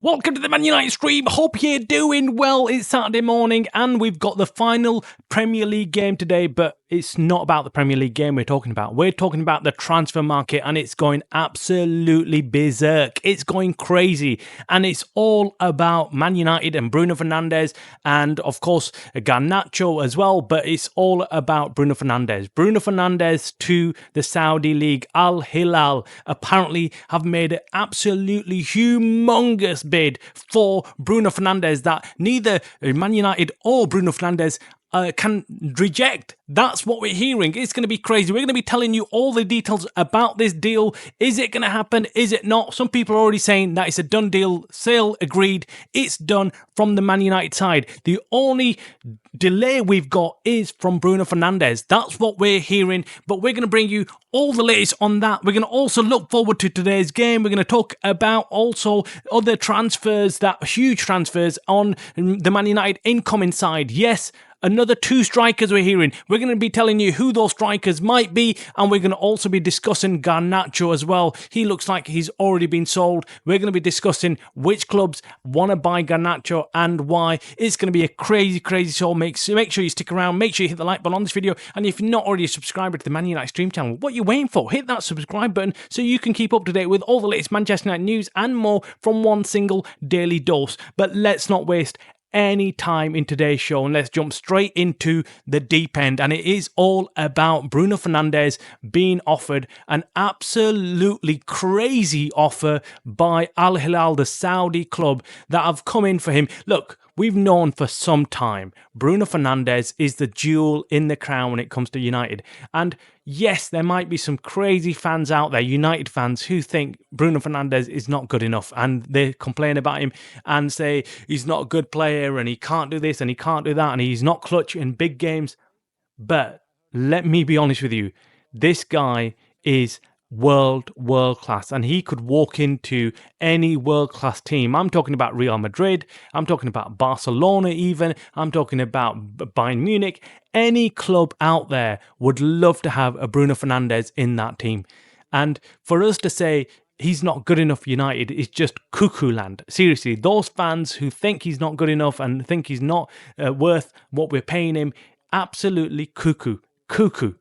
Welcome to the Man United stream. Hope you're doing well. It's Saturday morning and we've got the final Premier League game today, but it's not about the Premier League game we're talking about. We're talking about the transfer market and it's going absolutely berserk. It's going crazy and it's all about Man United and Bruno Fernandes and of course Garnacho as well, but it's all about Bruno Fernandes. Bruno Fernandes to the Saudi League. Al Hilal apparently have made an absolutely humongous bid for Bruno Fernandes that neither Man United or Bruno Fernandes can reject. That's what we're hearing. It's going to be crazy. We're going to be telling you all the details about this deal. Is it going to happen? Is it not? Some people are already saying that it's a done deal. Sale agreed. It's done from the Man United side. The only delay we've got is from Bruno Fernandes. That's what we're hearing. But we're going to bring you all the latest on that. We're going to also look forward to today's game. We're going to talk about also other transfers, that huge transfers on the Man United incoming side. Yes, another 2 strikers we're hearing. We're going to be telling you who those strikers might be, and we're going to also be discussing Garnacho as well. He looks like he's already been sold. We're going to be discussing which clubs want to buy Garnacho and why. It's going to be a crazy show. Make sure you stick around. Make sure you hit the like button on this video. And if you're not already a subscriber to the Man United stream channel, what are you waiting for? Hit that subscribe button so you can keep up to date with all the latest Manchester United news and more from one single daily dose. But let's not waste any time in today's show and let's jump straight into the deep end, and it is all about Bruno Fernandes being offered an absolutely crazy offer by Al Hilal, the Saudi club that have come in for him. Look, we've known for some time Bruno Fernandes is the jewel in the crown when it comes to United, and yes, there might be some crazy fans out there, United fans, who think Bruno Fernandes is not good enough and they complain about him and say he's not a good player and he can't do this and he can't do that and he's not clutch in big games. But let me be honest with you, this guy is world class and he could walk into any world class team. I'm talking about Real Madrid, I'm talking about Barcelona even, I'm talking about Bayern Munich. Any club out there would love to have a Bruno Fernandes in that team. And for us to say he's not good enough for United is just cuckoo land. Seriously, those fans who think he's not good enough and think he's not worth what we're paying him, absolutely cuckoo.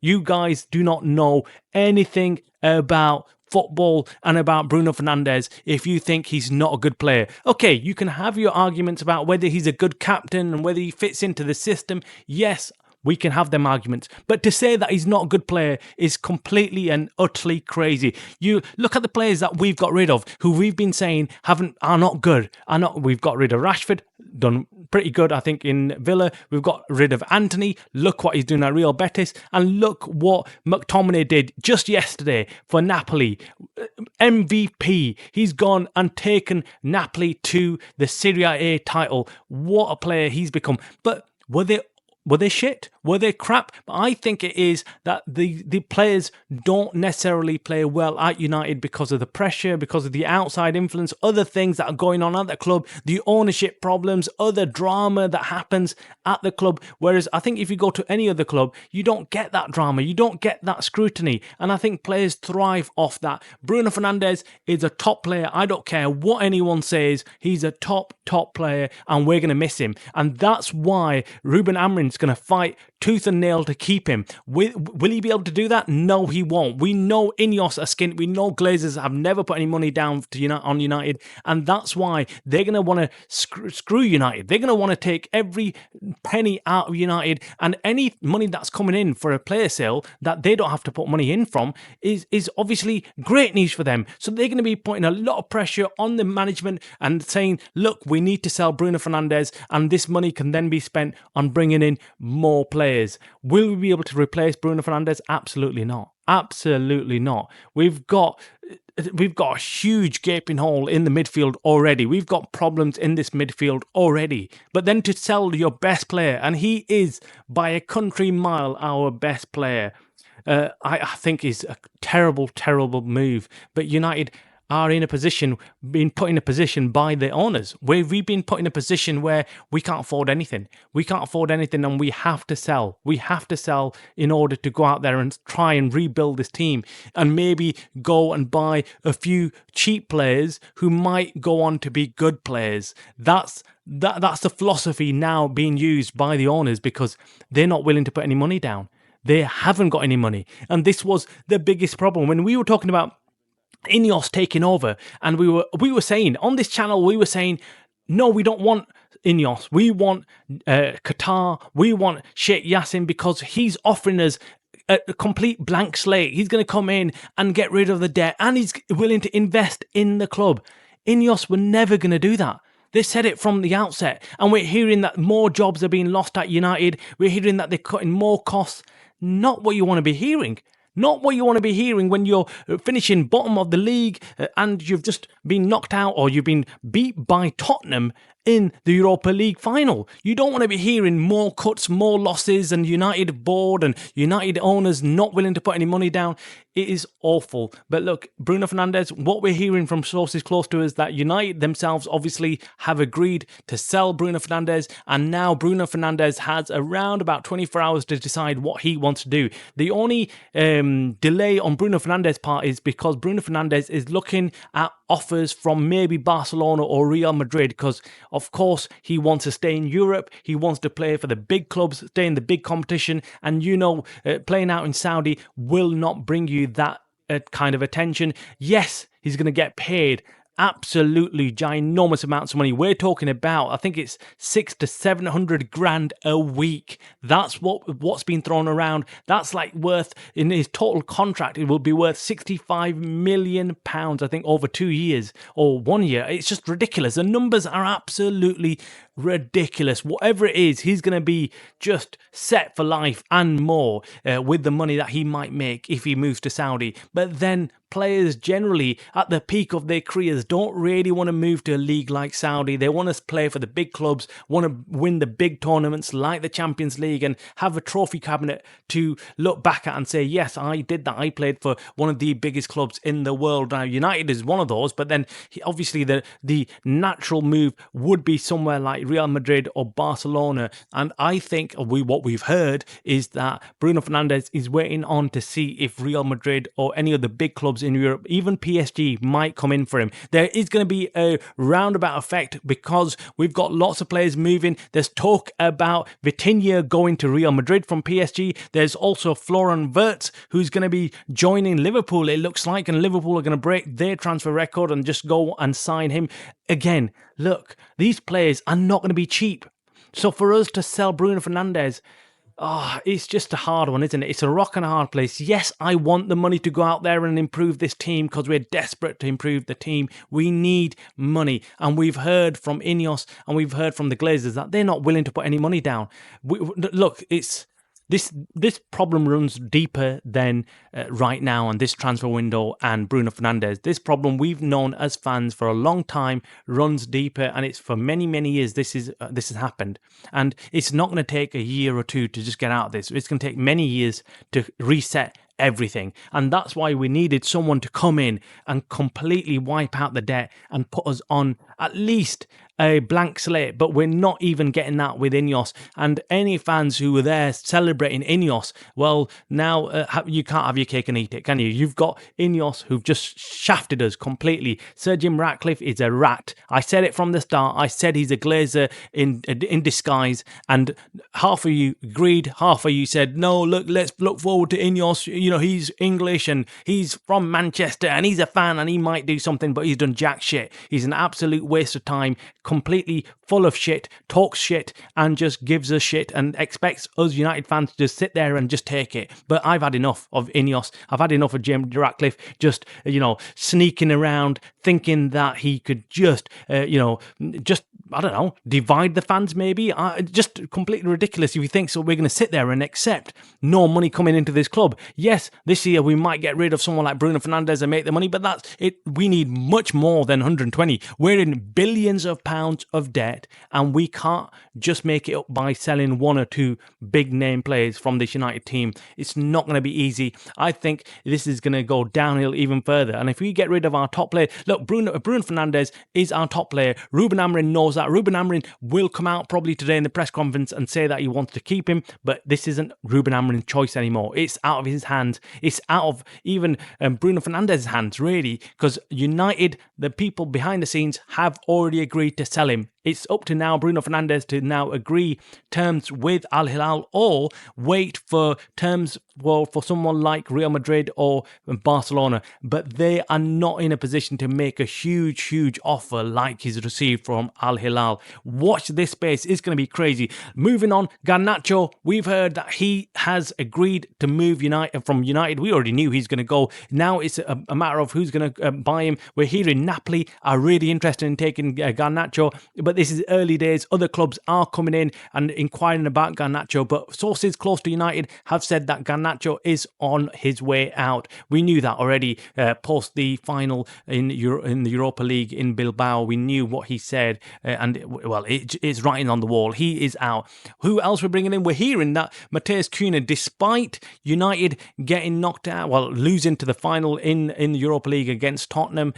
You guys do not know anything about football and about Bruno Fernandes if you think he's not a good player. Okay, you can have your arguments about whether he's a good captain and whether he fits into the system. Yes, we can have them arguments. But to say that he's not a good player is completely and utterly crazy. You look at the players that we've got rid of, who we've been saying are not good. We've got rid of Rashford, done pretty good, I think, in Villa. We've got rid of Anthony. Look what he's doing at Real Betis. And look what McTominay did just yesterday for Napoli. MVP. He's gone and taken Napoli to the Serie A title. What a player he's become. But were they shit? Were they crap? I think it is that the players don't necessarily play well at United because of the pressure, because of the outside influence, other things that are going on at the club, the ownership problems, other drama that happens at the club. Whereas I think if you go to any other club, you don't get that drama, you don't get that scrutiny. And I think players thrive off that. Bruno Fernandes is a top player. I don't care what anyone says. He's a top player and we're going to miss him. And that's why Ruben Amorim's going to fight tooth and nail to keep him. Will he be able to do that? No, he won't. We know Ineos are skint. We know Glazers have never put any money down on United, and that's why they're going to want to screw United. They're going to want to take every penny out of United, and any money that's coming in for a player sale that they don't have to put money in from is obviously great news for them. So they're going to be putting a lot of pressure on the management and saying, look, we need to sell Bruno Fernandes, and this money can then be spent on bringing in more players. Will we be able to replace Bruno Fernandes? Absolutely not. Absolutely not. We've got a huge gaping hole in the midfield already. We've got problems in this midfield already. But then to sell your best player, and he is by a country mile our best player, I think is a terrible move. But United are in a position, being put in a position by the owners, where we've been put in a position where we can't afford anything. We can't afford anything, and we have to sell. We have to sell in order to go out there and try and rebuild this team, and maybe go and buy a few cheap players who might go on to be good players. That's the philosophy now being used by the owners, because they're not willing to put any money down. They haven't got any money, and this was the biggest problem when we were talking about Ineos taking over, and we were saying on this channel, we were saying, no, we don't want Ineos. We want Qatar. We want Sheikh Yassin, because he's offering us a complete blank slate. He's going to come in and get rid of the debt, and he's willing to invest in the club. Ineos were never going to do that. They said it from the outset, and we're hearing that more jobs are being lost at United. We're hearing that they're cutting more costs. Not what you want to be hearing. Not what you want to be hearing when you're finishing bottom of the league and you've just been knocked out, or you've been beat by Tottenham in the Europa League final. You don't want to be hearing more cuts, more losses, and United board and United owners not willing to put any money down. It is awful. But look, Bruno Fernandes, what we're hearing from sources close to us, that United themselves obviously have agreed to sell Bruno Fernandes, and now Bruno Fernandes has around about 24 hours to decide what he wants to do. The only delay on Bruno Fernandes' part is because Bruno Fernandes is looking at offers from maybe Barcelona or Real Madrid, because of course he wants to stay in Europe. He wants to play for the big clubs, stay in the big competition, and playing out in Saudi will not bring you that kind of attention. Yes, he's going to get paid absolutely ginormous amounts of money. We're talking about, I think it's 600 to 700 grand a week. That's what's been thrown around. That's like worth, in his total contract, it will be worth 65 million pounds, I think, over 2 years or 1 year. It's just ridiculous. The numbers are absolutely ridiculous. Whatever it is, he's going to be just set for life and more with the money that he might make if he moves to Saudi. But then players generally at the peak of their careers don't really want to move to a league like Saudi. They want to play for the big clubs, want to win the big tournaments like the Champions League, and have a trophy cabinet to look back at and say, yes, I did that. I played for one of the biggest clubs in the world. Now, United is one of those, but then obviously the natural move would be somewhere like Real Madrid or Barcelona. And I think what we've heard is that Bruno Fernandes is waiting on to see if Real Madrid or any of the big clubs in Europe, even PSG, might come in for him. There is going to be a roundabout effect because we've got lots of players moving. There's talk about Vitinha going to Real Madrid from PSG. There's also Florian Wirtz, who's going to be joining Liverpool, it looks like, and Liverpool are going to break their transfer record and just go and sign him. Again, look, these players are not going to be cheap. So for us to sell Bruno Fernandes, it's just a hard one, isn't it? It's a rock and a hard place. Yes, I want the money to go out there and improve this team because we're desperate to improve the team. We need money. And we've heard from Ineos and we've heard from the Glazers that they're not willing to put any money down. Look, it's... This problem runs deeper than right now on this transfer window and Bruno Fernandes. This problem we've known as fans for a long time runs deeper, and it's for many, many years this has happened. And it's not going to take a year or two to just get out of this. It's going to take many years to reset everything. And that's why we needed someone to come in and completely wipe out the debt and put us on at least a blank slate, but we're not even getting that with Ineos. And any fans who were there celebrating Ineos, well, now you can't have your cake and eat it, can you? You've got Ineos who've just shafted us completely. Sir Jim Ratcliffe is a rat. I said it from the start. I said he's a Glazer in disguise, and half of you agreed, half of you said, no, look, let's look forward to Ineos. You know, he's English and he's from Manchester and he's a fan and he might do something, but he's done jack shit. He's an absolute waste of time, completely full of shit, talks shit, and just gives us shit and expects us United fans to just sit there and just take it. But I've had enough of Ineos. I've had enough of Jim Ratcliffe just, sneaking around, thinking that he could just, I don't know, divide the fans maybe. Just completely ridiculous if you think so. We're going to sit there and accept no money coming into this club. Yes, this year we might get rid of someone like Bruno Fernandes and make the money, but that's it. We need much more than 120. We're in in billions of pounds of debt, and we can't just make it up by selling one or two big name players from this United team. It's not going to be easy. I think this is going to go downhill even further. And if we get rid of our top player, look, Bruno Fernandes is our top player. Ruben Amorim knows that. Ruben Amorim will come out probably today in the press conference and say that he wants to keep him, but this isn't Ruben Amorim's choice anymore. It's out of his hands. It's out of even Bruno Fernandes' hands, really, because United, the people behind the scenes, have already agreed to sell him. It's up to now Bruno Fernandes to now agree terms with Al Hilal or wait for terms for someone like Real Madrid or Barcelona. But they are not in a position to make a huge offer like he's received from Al Hilal. Watch this space. It's going to be crazy. Moving on, Garnacho, we've heard that he has agreed to move from United. We already knew he's going to go. Now it's a matter of who's going to buy him. We're hearing Napoli are really interested in taking Garnacho, but this is early days. Other clubs are coming in and inquiring about Garnacho, but sources close to United have said that Garnacho is on his way out. We knew that already post the final in the Europa League in Bilbao. We knew what he said, and well, it's writing on the wall. He is out. Who else we're bringing in? We're hearing that Matheus Cunha, despite United getting knocked out, well, losing to the final in the Europa League against Tottenham,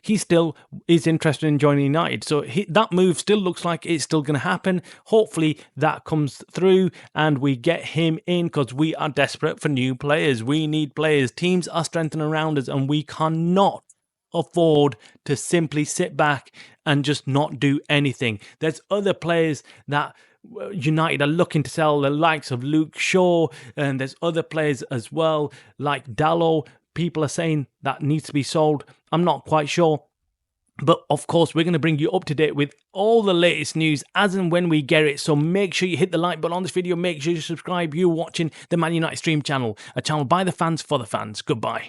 he still is interested in joining United. So that move still looks like it's still going to happen. Hopefully that comes through and we get him in, because we are desperate for new players. We need players. Teams are strengthening around us, and we cannot afford to simply sit back and just not do anything. There's other players that United are looking to sell, the likes of Luke Shaw, and there's other players as well like Dalot. People are saying that needs to be sold. I'm not quite sure. But of course, we're going to bring you up to date with all the latest news as and when we get it. So make sure you hit the like button on this video. Make sure you subscribe. You're watching the Man United Stream channel, a channel by the fans for the fans. Goodbye.